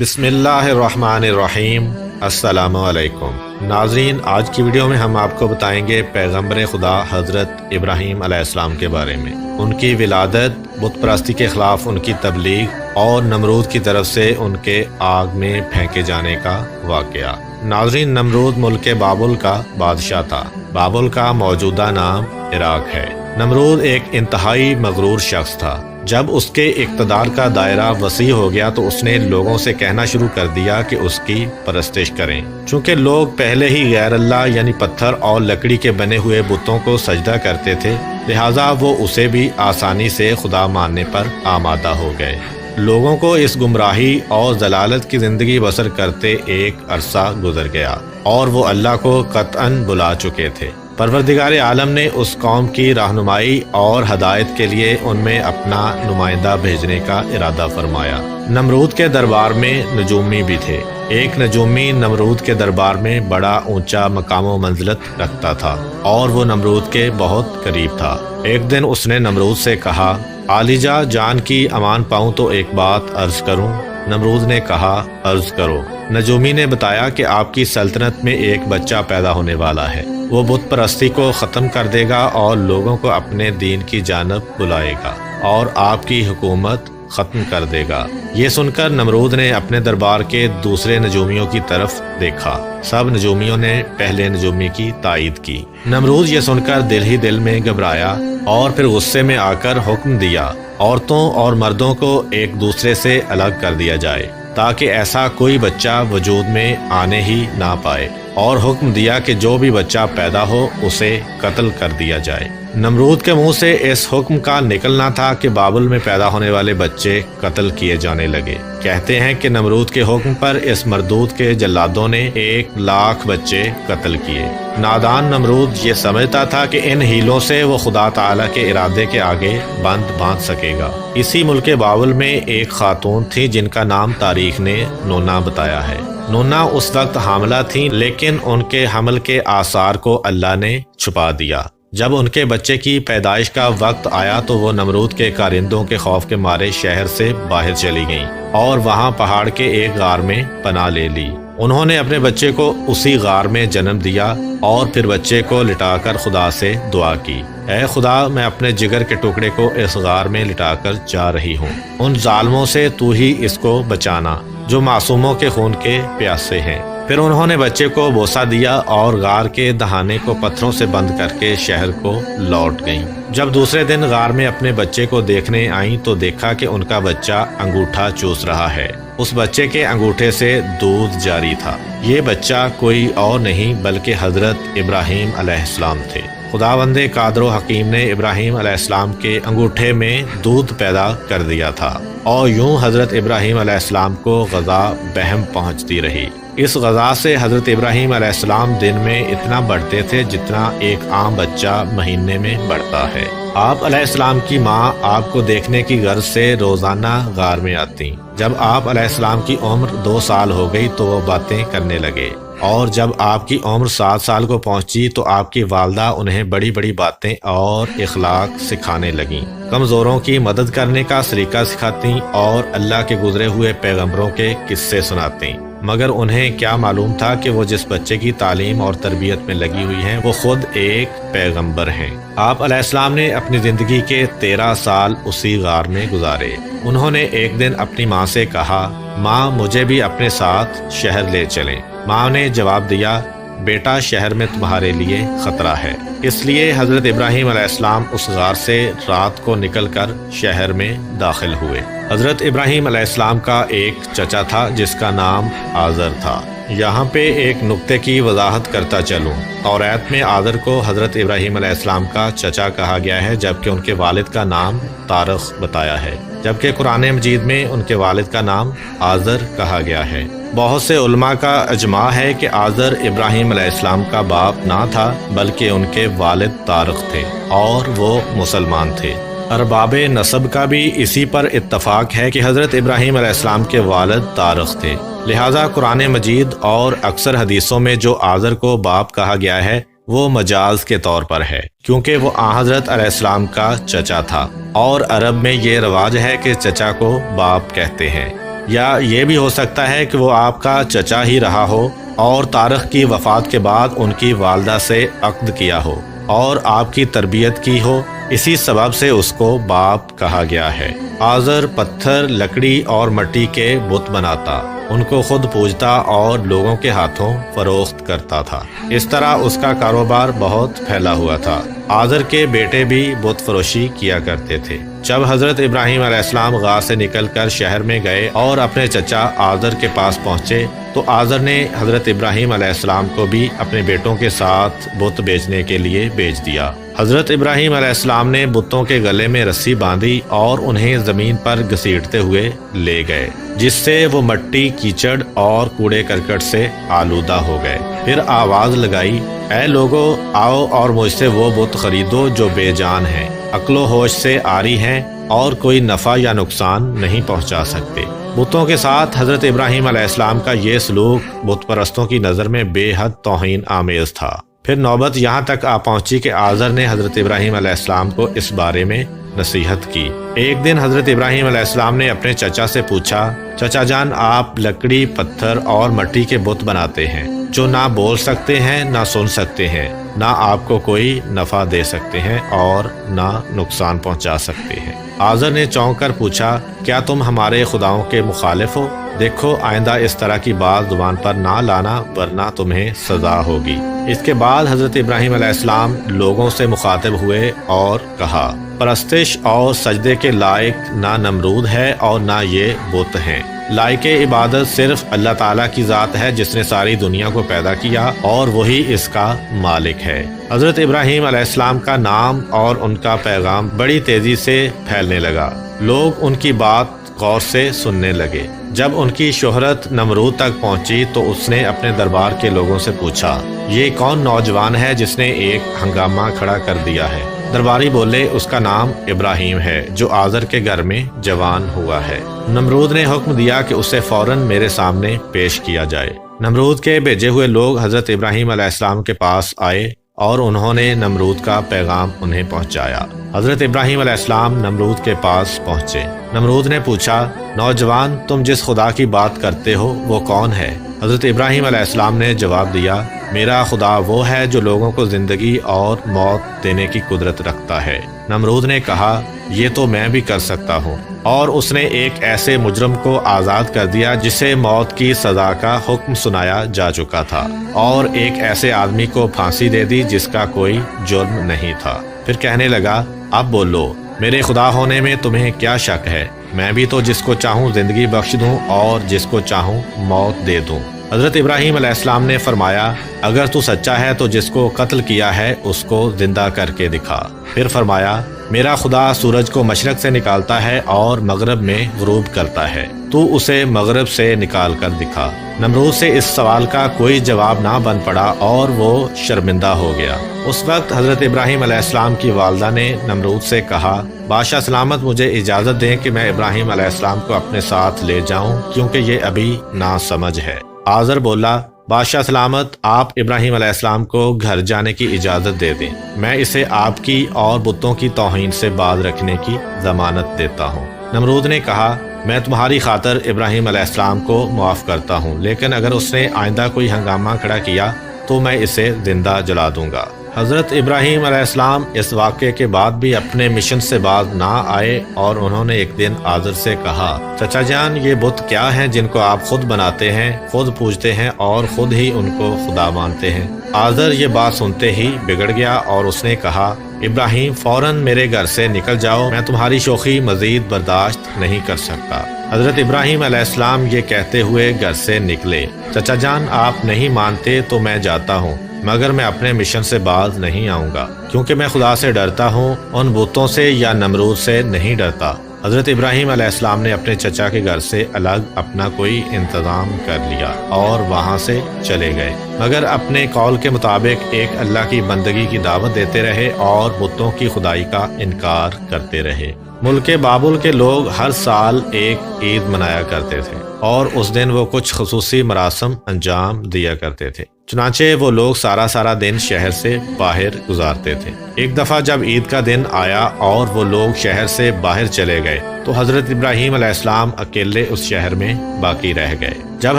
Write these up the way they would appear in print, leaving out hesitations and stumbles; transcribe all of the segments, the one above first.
بسم اللہ الرحمن الرحیم۔ السلام علیکم ناظرین، آج کی ویڈیو میں ہم آپ کو بتائیں گے پیغمبر خدا حضرت ابراہیم علیہ السلام کے بارے میں، ان کی ولادت، بت پرستی کے خلاف ان کی تبلیغ اور نمرود کی طرف سے ان کے آگ میں پھینکے جانے کا واقعہ۔ ناظرین، نمرود ملک بابل کا بادشاہ تھا۔ بابل کا موجودہ نام عراق ہے۔ نمرود ایک انتہائی مغرور شخص تھا۔ جب اس کے اقتدار کا دائرہ وسیع ہو گیا تو اس نے لوگوں سے کہنا شروع کر دیا کہ اس کی پرستش کریں۔ چونکہ لوگ پہلے ہی غیر اللہ یعنی پتھر اور لکڑی کے بنے ہوئے بتوں کو سجدہ کرتے تھے، لہٰذا وہ اسے بھی آسانی سے خدا ماننے پر آمادہ ہو گئے۔ لوگوں کو اس گمراہی اور ضلالت کی زندگی بسر کرتے ایک عرصہ گزر گیا اور وہ اللہ کو قطعاً بلا چکے تھے۔ پروردگار عالم نے اس قوم کی رہنمائی اور ہدایت کے لیے ان میں اپنا نمائندہ بھیجنے کا ارادہ فرمایا۔ نمرود کے دربار میں نجومی بھی تھے۔ ایک نجومی نمرود کے دربار میں بڑا اونچا مقام و منزلت رکھتا تھا اور وہ نمرود کے بہت قریب تھا۔ ایک دن اس نے نمرود سے کہا، عالیجا جان کی امان پاؤں تو ایک بات عرض کروں؟ نمرود نے کہا، عرض کرو۔ نجومی نے بتایا کہ آپ کی سلطنت میں ایک بچہ پیدا ہونے والا ہے۔ وہ بت پرستی کو ختم کر دے گا اور لوگوں کو اپنے دین کی جانب بلائے گا اور آپ کی حکومت ختم کر دے گا۔ یہ سن کر نمرود نے اپنے دربار کے دوسرے نجومیوں کی طرف دیکھا۔ سب نجومیوں نے پہلے نجومی کی تائید کی۔ نمرود یہ سن کر دل ہی دل میں گھبرایا اور پھر غصے میں آ کر حکم دیا، عورتوں اور مردوں کو ایک دوسرے سے الگ کر دیا جائے تاکہ ایسا کوئی بچہ وجود میں آنے ہی نہ پائے، اور حکم دیا کہ جو بھی بچہ پیدا ہو اسے قتل کر دیا جائے۔ نمرود کے منہ سے اس حکم کا نکلنا تھا کہ بابل میں پیدا ہونے والے بچے قتل کیے جانے لگے۔ کہتے ہیں کہ نمرود کے حکم پر اس مردود کے جلادوں نے 1,00,000 بچے قتل کیے۔ نادان نمرود یہ سمجھتا تھا کہ ان ہیلوں سے وہ خدا تعالیٰ کے ارادے کے آگے بند باندھ سکے گا۔ اسی ملک بابل میں ایک خاتون تھی جن کا نام تاریخ نے نونا بتایا ہے۔ نونا اس وقت حاملہ تھیں، لیکن ان کے حمل کے آثار کو اللہ نے چھپا دیا۔ جب ان کے بچے کی پیدائش کا وقت آیا تو وہ نمرود کے کارندوں کے خوف کے مارے شہر سے باہر چلی گئیں اور وہاں پہاڑ کے ایک غار میں پناہ لے لی۔ انہوں نے اپنے بچے کو اسی غار میں جنم دیا اور پھر بچے کو لٹا کر خدا سے دعا کی، اے خدا، میں اپنے جگر کے ٹکڑے کو اس غار میں لٹا کر جا رہی ہوں، ان ظالموں سے تو ہی اس کو بچانا جو معصوموں کے خون کے پیاسے ہیں۔ پھر انہوں نے بچے کو بوسہ دیا اور غار کے دہانے کو پتھروں سے بند کر کے شہر کو لوٹ گئیں۔ جب دوسرے دن غار میں اپنے بچے کو دیکھنے آئیں تو دیکھا کہ ان کا بچہ انگوٹھا چوس رہا ہے۔ اس بچے کے انگوٹھے سے دودھ جاری تھا۔ یہ بچہ کوئی اور نہیں بلکہ حضرت ابراہیم علیہ السلام تھے۔ خداوند قادر و حکیم نے ابراہیم علیہ السلام کے انگوٹھے میں دودھ پیدا کر دیا تھا، اور یوں حضرت ابراہیم علیہ السلام کو غذا بہم پہنچتی رہی۔ اس غذا سے حضرت ابراہیم علیہ السلام دن میں اتنا بڑھتے تھے جتنا ایک عام بچہ مہینے میں بڑھتا ہے۔ آپ علیہ السلام کی ماں آپ کو دیکھنے کی غرض سے روزانہ غار میں آتی۔ جب آپ علیہ السلام کی عمر 2 سال ہو گئی تو وہ باتیں کرنے لگے، اور جب آپ کی عمر 7 سال کو پہنچی تو آپ کی والدہ انہیں بڑی بڑی باتیں اور اخلاق سکھانے لگیں۔ کمزوروں کی مدد کرنے کا طریقہ سکھاتیں اور اللہ کے گزرے ہوئے پیغمبروں کے قصے سناتیں۔ مگر انہیں کیا معلوم تھا کہ وہ جس بچے کی تعلیم اور تربیت میں لگی ہوئی ہیں وہ خود ایک پیغمبر ہیں۔ آپ علیہ السلام نے اپنی زندگی کے 13 سال اسی غار میں گزارے۔ انہوں نے ایک دن اپنی ماں سے کہا، ماں، مجھے بھی اپنے ساتھ شہر لے چلیں۔ ماں نے جواب دیا، بیٹا، شہر میں تمہارے لیے خطرہ ہے۔ اس لیے حضرت ابراہیم علیہ السلام اس غار سے رات کو نکل کر شہر میں داخل ہوئے۔ حضرت ابراہیم علیہ السلام کا ایک چچا تھا جس کا نام آزر تھا۔ یہاں پہ ایک نقطے کی وضاحت کرتا چلوں۔ توریت میں آزر کو حضرت ابراہیم علیہ السلام کا چچا کہا گیا ہے، جبکہ ان کے والد کا نام تارخ بتایا ہے، جبکہ قرآن مجید میں ان کے والد کا نام آزر کہا گیا ہے۔ بہت سے علماء کا اجماع ہے کہ آزر ابراہیم علیہ السلام کا باپ نہ تھا بلکہ ان کے والد تارخ تھے اور وہ مسلمان تھے۔ ارباب نسب کا بھی اسی پر اتفاق ہے کہ حضرت ابراہیم علیہ السلام کے والد تارخ تھے، لہٰذا قرآن مجید اور اکثر حدیثوں میں جو آزر کو باپ کہا گیا ہے وہ مجاز کے طور پر ہے، کیونکہ وہ حضرت علیہ السلام کا چچا تھا، اور عرب میں یہ رواج ہے کہ چچا کو باپ کہتے ہیں۔ یا یہ بھی ہو سکتا ہے کہ وہ آپ کا چچا ہی رہا ہو اور طارق کی وفات کے بعد ان کی والدہ سے عقد کیا ہو اور آپ کی تربیت کی ہو، اسی سبب سے اس کو باپ کہا گیا ہے۔ آزر پتھر، لکڑی اور مٹی کے بت بناتا، ان کو خود پوجتا اور لوگوں کے ہاتھوں فروخت کرتا تھا۔ اس طرح اس کا کاروبار بہت پھیلا ہوا تھا۔ آزر کے بیٹے بھی بت فروشی کیا کرتے تھے۔ جب حضرت ابراہیم علیہ السلام غار سے نکل کر شہر میں گئے اور اپنے چچا آزر کے پاس پہنچے تو آزر نے حضرت ابراہیم علیہ السلام کو بھی اپنے بیٹوں کے ساتھ بت بیچنے کے لیے بیچ دیا۔ حضرت ابراہیم علیہ السلام نے بتوں کے گلے میں رسی باندھی اور انہیں زمین پر گھسیٹتے ہوئے لے گئے، جس سے وہ مٹی، کیچڑ اور کوڑے کرکٹ سے آلودہ ہو گئے۔ پھر آواز لگائی، اے لوگو، آؤ اور مجھ سے وہ بت خریدو جو بے جان ہیں، عقل و ہوش سے عاری ہیں اور کوئی نفع یا نقصان نہیں پہنچا سکتے۔ بتوں کے ساتھ حضرت ابراہیم علیہ السلام کا یہ سلوک بت پرستوں کی نظر میں بے حد توہین آمیز تھا۔ پھر نوبت یہاں تک آ پہنچی کہ آزر نے حضرت ابراہیم علیہ السلام کو اس بارے میں نصیحت کی۔ ایک دن حضرت ابراہیم علیہ السلام نے اپنے چچا سے پوچھا، چچا جان، آپ لکڑی، پتھر اور مٹی کے بت بناتے ہیں جو نہ بول سکتے ہیں، نہ سن سکتے ہیں، نہ آپ کو کوئی نفع دے سکتے ہیں اور نہ نقصان پہنچا سکتے ہیں۔ آزر نے چونک کر پوچھا، کیا تم ہمارے خداؤں کے مخالف ہو؟ دیکھو، آئندہ اس طرح کی بات زبان پر نہ لانا ورنہ تمہیں سزا ہوگی۔ اس کے بعد حضرت ابراہیم علیہ السلام لوگوں سے مخاطب ہوئے اور کہا، پرستش اور سجدے کے لائق نہ نمرود ہے اور نہ یہ بت ہیں۔ لائق عبادت صرف اللہ تعالیٰ کی ذات ہے جس نے ساری دنیا کو پیدا کیا اور وہی اس کا مالک ہے۔ حضرت ابراہیم علیہ السلام کا نام اور ان کا پیغام بڑی تیزی سے پھیلنے لگا۔ لوگ ان کی بات غور سے سننے لگے۔ جب ان کی شہرت نمرود تک پہنچی تو اس نے اپنے دربار کے لوگوں سے پوچھا، یہ کون نوجوان ہے جس نے ایک ہنگامہ کھڑا کر دیا ہے؟ درباری بولے، اس کا نام ابراہیم ہے جو آزر کے گھر میں جوان ہوا ہے۔ نمرود نے حکم دیا کہ اسے فوراً میرے سامنے پیش کیا جائے۔ نمرود کے بھیجے ہوئے لوگ حضرت ابراہیم علیہ السلام کے پاس آئے اور انہوں نے نمرود کا پیغام انہیں پہنچایا۔ حضرت ابراہیم علیہ السلام نمرود کے پاس پہنچے۔ نمرود نے پوچھا، نوجوان، تم جس خدا کی بات کرتے ہو وہ کون ہے؟ حضرت ابراہیم علیہ السلام نے جواب دیا، میرا خدا وہ ہے جو لوگوں کو زندگی اور موت دینے کی قدرت رکھتا ہے۔ نمرود نے کہا، یہ تو میں بھی کر سکتا ہوں، اور اس نے ایک ایسے مجرم کو آزاد کر دیا جسے موت کی سزا کا حکم سنایا جا چکا تھا، اور ایک ایسے آدمی کو پھانسی دے دی جس کا کوئی جرم نہیں تھا۔ پھر کہنے لگا، اب بولو، میرے خدا ہونے میں تمہیں کیا شک ہے؟ میں بھی تو جس کو چاہوں زندگی بخش دوں اور جس کو چاہوں موت دے دوں۔ حضرت ابراہیم علیہ السلام نے فرمایا، اگر تو سچا ہے تو جس کو قتل کیا ہے اس کو زندہ کر کے دکھا۔ پھر فرمایا، میرا خدا سورج کو مشرق سے نکالتا ہے اور مغرب میں غروب کرتا ہے، تو اسے مغرب سے نکال کر دکھا۔ نمرود سے اس سوال کا کوئی جواب نہ بن پڑا اور وہ شرمندہ ہو گیا۔ اس وقت حضرت ابراہیم علیہ السلام کی والدہ نے نمرود سے کہا، بادشاہ سلامت، مجھے اجازت دیں کہ میں ابراہیم علیہ السلام کو اپنے ساتھ لے جاؤں کیونکہ یہ ابھی ناسمجھ ہے۔ آزر بولا، بادشاہ سلامت، آپ ابراہیم علیہ السلام کو گھر جانے کی اجازت دے دیں، میں اسے آپ کی اور بتوں کی توہین سے باز رکھنے کی ضمانت دیتا ہوں۔ نمرود نے کہا، میں تمہاری خاطر ابراہیم علیہ السلام کو معاف کرتا ہوں، لیکن اگر اس نے آئندہ کوئی ہنگامہ کھڑا کیا تو میں اسے زندہ جلا دوں گا۔ حضرت ابراہیم علیہ السلام اس واقعے کے بعد بھی اپنے مشن سے باز نہ آئے اور انہوں نے ایک دن آزر سے کہا، چچا جان، یہ بت کیا ہیں جن کو آپ خود بناتے ہیں، خود پوجتے ہیں اور خود ہی ان کو خدا مانتے ہیں؟ آزر یہ بات سنتے ہی بگڑ گیا اور اس نے کہا، ابراہیم، فوراً میرے گھر سے نکل جاؤ، میں تمہاری شوخی مزید برداشت نہیں کر سکتا۔ حضرت ابراہیم علیہ السلام یہ کہتے ہوئے گھر سے نکلے۔ چچا جان، آپ نہیں مانتے تو میں جاتا ہوں، مگر میں اپنے مشن سے باز نہیں آؤں گا، کیونکہ میں خدا سے ڈرتا ہوں، ان بتوں سے یا نمرود سے نہیں ڈرتا۔ حضرت ابراہیم علیہ السلام نے اپنے چچا کے گھر سے الگ اپنا کوئی انتظام کر لیا اور وہاں سے چلے گئے، مگر اپنے قول کے مطابق ایک اللہ کی بندگی کی دعوت دیتے رہے اور بتوں کی خدائی کا انکار کرتے رہے۔ ملک بابل کے لوگ ہر سال ایک عید منایا کرتے تھے اور اس دن وہ کچھ خصوصی مراسم انجام دیا کرتے تھے۔ چنانچہ وہ لوگ سارا دن شہر سے باہر گزارتے تھے۔ ایک دفعہ جب عید کا دن آیا اور وہ لوگ شہر سے باہر چلے گئے تو حضرت ابراہیم علیہ السلام اکیلے اس شہر میں باقی رہ گئے۔ جب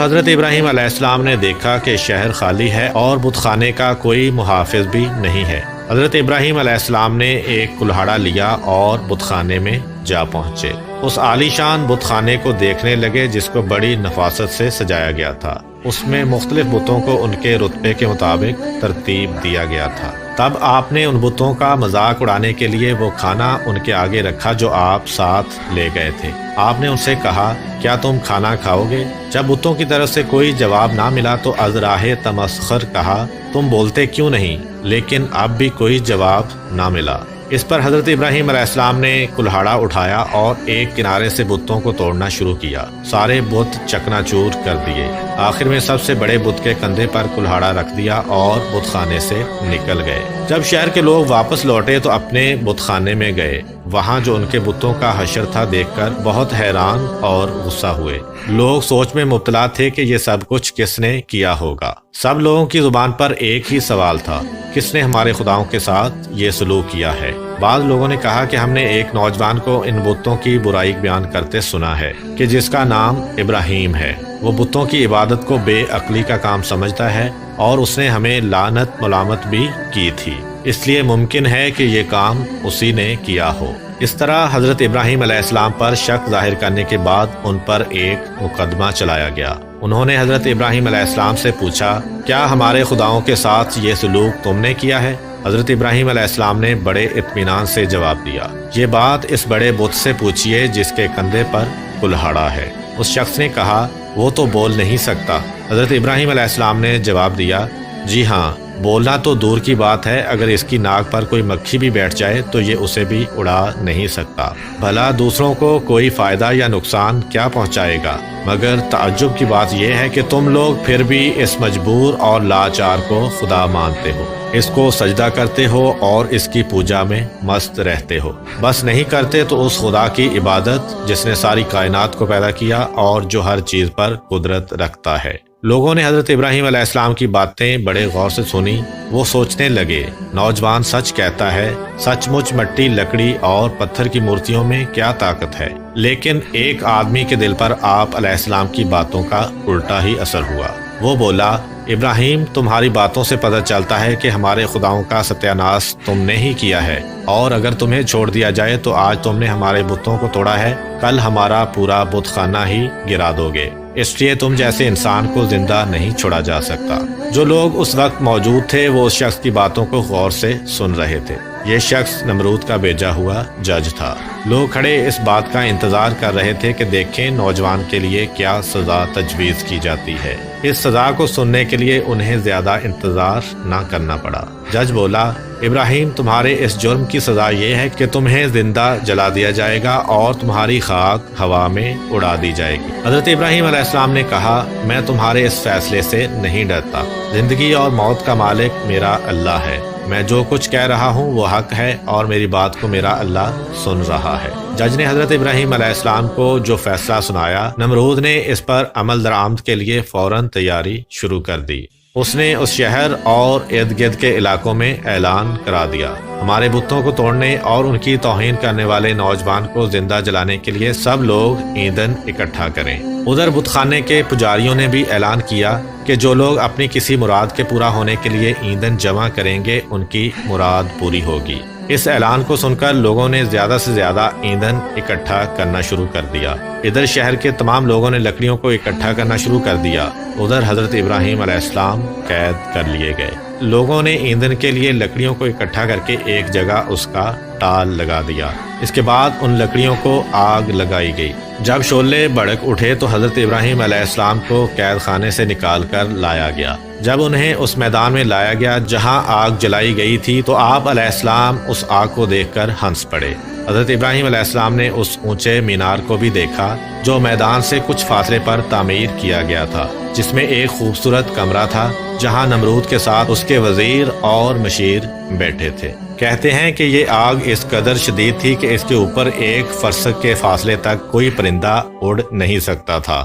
حضرت ابراہیم علیہ السلام نے دیکھا کہ شہر خالی ہے اور بت خانے کا کوئی محافظ بھی نہیں ہے، حضرت ابراہیم علیہ السلام نے ایک کلہاڑا لیا اور بت خانے میں جا پہنچے۔ اس عالی شان بت خانے کو دیکھنے لگے جس کو بڑی نفاست سے سجایا گیا تھا۔ اس میں مختلف بتوں کو ان کے رتبے کے مطابق ترتیب دیا گیا تھا۔ تب آپ نے ان بتوں کا مذاق اڑانے کے لیے وہ کھانا ان کے آگے رکھا جو آپ ساتھ لے گئے تھے۔ آپ نے ان سے کہا، کیا تم کھانا کھاؤ گے؟ جب بتوں کی طرف سے کوئی جواب نہ ملا تو از راہ تمسخر کہا، تم بولتے کیوں نہیں؟ لیکن اب بھی کوئی جواب نہ ملا۔ اس پر حضرت ابراہیم علیہ السلام نے کلہاڑا اٹھایا اور ایک کنارے سے بتوں کو توڑنا شروع کیا۔ سارے بت چکنا چور کر دیے۔ آخر میں سب سے بڑے بت کے کندھے پر کلہاڑا رکھ دیا اور بت خانے سے نکل گئے۔ جب شہر کے لوگ واپس لوٹے تو اپنے بت خانے میں گئے۔ وہاں جو ان کے بتوں کا حشر تھا دیکھ کر بہت حیران اور غصہ ہوئے۔ لوگ سوچ میں مبتلا تھے کہ یہ سب کچھ کس نے کیا ہوگا۔ سب لوگوں کی زبان پر ایک ہی سوال تھا، کس نے ہمارے خداؤں کے ساتھ یہ سلوک کیا ہے؟ بعض لوگوں نے کہا کہ ہم نے ایک نوجوان کو ان بتوں کی برائی بیان کرتے سنا ہے کہ جس کا نام ابراہیم ہے۔ وہ بتوں کی عبادت کو بے عقلی کا کام سمجھتا ہے اور اس نے ہمیں لعنت ملامت بھی کی تھی، اس لیے ممکن ہے کہ یہ کام اسی نے کیا ہو۔ اس طرح حضرت ابراہیم علیہ السلام پر شک ظاہر کرنے کے بعد ان پر ایک مقدمہ چلایا گیا۔ انہوں نے حضرت ابراہیم علیہ السلام سے پوچھا، کیا ہمارے خداؤں کے ساتھ یہ سلوک تم نے کیا ہے؟ حضرت ابراہیم علیہ السلام نے بڑے اطمینان سے جواب دیا، یہ بات اس بڑے بت سے پوچھیے جس کے کندھے پر کلہاڑا ہے۔ اس شخص نے کہا، وہ تو بول نہیں سکتا۔ حضرت ابراہیم علیہ السلام نے جواب دیا، جی ہاں، بولنا تو دور کی بات ہے، اگر اس کی ناک پر کوئی مکھی بھی بیٹھ جائے تو یہ اسے بھی اڑا نہیں سکتا۔ بھلا دوسروں کو کوئی فائدہ یا نقصان کیا پہنچائے گا؟ مگر تعجب کی بات یہ ہے کہ تم لوگ پھر بھی اس مجبور اور لاچار کو خدا مانتے ہو، اس کو سجدہ کرتے ہو اور اس کی پوجا میں مست رہتے ہو۔ بس نہیں کرتے تو اس خدا کی عبادت جس نے ساری کائنات کو پیدا کیا اور جو ہر چیز پر قدرت رکھتا ہے۔ لوگوں نے حضرت ابراہیم علیہ السلام کی باتیں بڑے غور سے سنی۔ وہ سوچنے لگے، نوجوان سچ کہتا ہے، سچ مچ مٹی، لکڑی اور پتھر کی مورتیوں میں کیا طاقت ہے؟ لیکن ایک آدمی کے دل پر آپ علیہ السلام کی باتوں کا الٹا ہی اثر ہوا۔ وہ بولا، ابراہیم، تمہاری باتوں سے پتہ چلتا ہے کہ ہمارے خداؤں کا ستیہ ناش تم نے ہی کیا ہے، اور اگر تمہیں چھوڑ دیا جائے تو آج تم نے ہمارے بتوں کو توڑا ہے، کل ہمارا پورا بت خانہ ہی گرا دو گے، اس لیے تم جیسے انسان کو زندہ نہیں چھوڑا جا سکتا۔ جو لوگ اس وقت موجود تھے وہ اس شخص کی باتوں کو غور سے سن رہے تھے۔ یہ شخص نمرود کا بھیجا ہوا جج تھا۔ لوگ کھڑے اس بات کا انتظار کر رہے تھے کہ دیکھیں نوجوان کے لیے کیا سزا تجویز کی جاتی ہے۔ اس سزا کو سننے کے لیے انہیں زیادہ انتظار نہ کرنا پڑا۔ جج بولا، ابراہیم، تمہارے اس جرم کی سزا یہ ہے کہ تمہیں زندہ جلا دیا جائے گا اور تمہاری خاک ہوا میں اڑا دی جائے گی۔ حضرت ابراہیم علیہ السلام نے کہا، میں تمہارے اس فیصلے سے نہیں ڈرتا۔ زندگی اور موت کا مالک میرا اللہ ہے۔ میں جو کچھ کہہ رہا ہوں وہ حق ہے اور میری بات کو میرا اللہ سن رہا ہے۔ جج نے حضرت ابراہیم علیہ السلام کو جو فیصلہ سنایا، نمرود نے اس پر عمل درآمد کے لیے فوراً تیاری شروع کر دی۔ اس نے اس شہر اور ارد گرد کے علاقوں میں اعلان کرا دیا، ہمارے بتوں کو توڑنے اور ان کی توہین کرنے والے نوجوان کو زندہ جلانے کے لیے سب لوگ ایندھن اکٹھا کریں۔ ادھر بت خانے کے پجاریوں نے بھی اعلان کیا کہ جو لوگ اپنی کسی مراد کے پورا ہونے کے لیے ایندھن جمع کریں گے ان کی مراد پوری ہوگی۔ اس اعلان کو سن کر لوگوں نے زیادہ سے زیادہ ایندھن اکٹھا کرنا شروع کر دیا۔ ادھر شہر کے تمام لوگوں نے لکڑیوں کو اکٹھا کرنا شروع کر دیا۔ ادھر حضرت ابراہیم علیہ السلام قید کر لیے گئے۔ لوگوں نے ایندھن کے لیے لکڑیوں کو اکٹھا کر کے ایک جگہ اس کا ٹال لگا دیا۔ اس کے بعد ان لکڑیوں کو آگ لگائی گئی۔ جب شعلے بھڑک اٹھے تو حضرت ابراہیم علیہ السلام کو قید خانے سے نکال کر لایا گیا۔ جب انہیں اس میدان میں لایا گیا جہاں آگ جلائی گئی تھی تو آپ علیہ السلام اس آگ کو دیکھ کر ہنس پڑے۔ حضرت ابراہیم علیہ السلام نے اس اونچے مینار کو بھی دیکھا جو میدان سے کچھ فاصلے پر تعمیر کیا گیا تھا، جس میں ایک خوبصورت کمرہ تھا جہاں نمرود کے ساتھ اس کے وزیر اور مشیر بیٹھے تھے۔ کہتے ہیں کہ یہ آگ اس قدر شدید تھی کہ اس کے اوپر ایک فرسخ کے فاصلے تک کوئی پرندہ اڑ نہیں سکتا تھا۔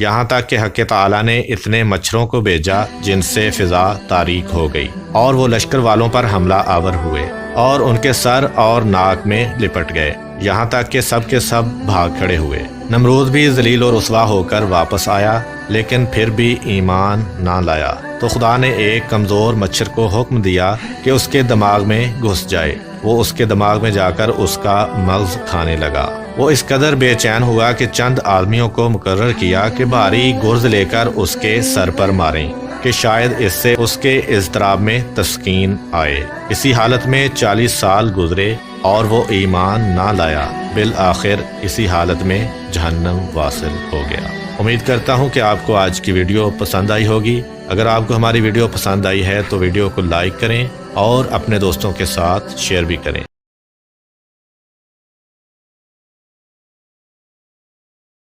یہاں تک کہ حق تعالی نے اتنے مچھروں کو بھیجا جن سے فضا تاریک ہو گئی اور وہ لشکر والوں پر حملہ آور ہوئے اور ان کے سر اور ناک میں لپٹ گئے، یہاں تک کہ سب کے سب بھاگ کھڑے ہوئے۔ نمرود بھی ذلیل و رسوا ہو کر واپس آیا لیکن پھر بھی ایمان نہ لایا، تو خدا نے ایک کمزور مچھر کو حکم دیا کہ اس کے دماغ میں گھس جائے۔ وہ اس کے دماغ میں جا کر اس کا مغز کھانے لگا۔ وہ اس قدر بے چین ہوا کہ چند آدمیوں کو مقرر کیا کہ بھاری گرز لے کر اس کے سر پر ماریں کہ شاید اس سے اس کے اضطراب میں تسکین آئے۔ اسی حالت میں 40 سال گزرے اور وہ ایمان نہ لایا، بالآخر اسی حالت میں جہنم واصل ہو گیا۔ امید کرتا ہوں کہ آپ کو آج کی ویڈیو پسند آئی ہوگی۔ اگر آپ کو ہماری ویڈیو پسند آئی ہے تو ویڈیو کو لائک کریں اور اپنے دوستوں کے ساتھ شیئر بھی کریں۔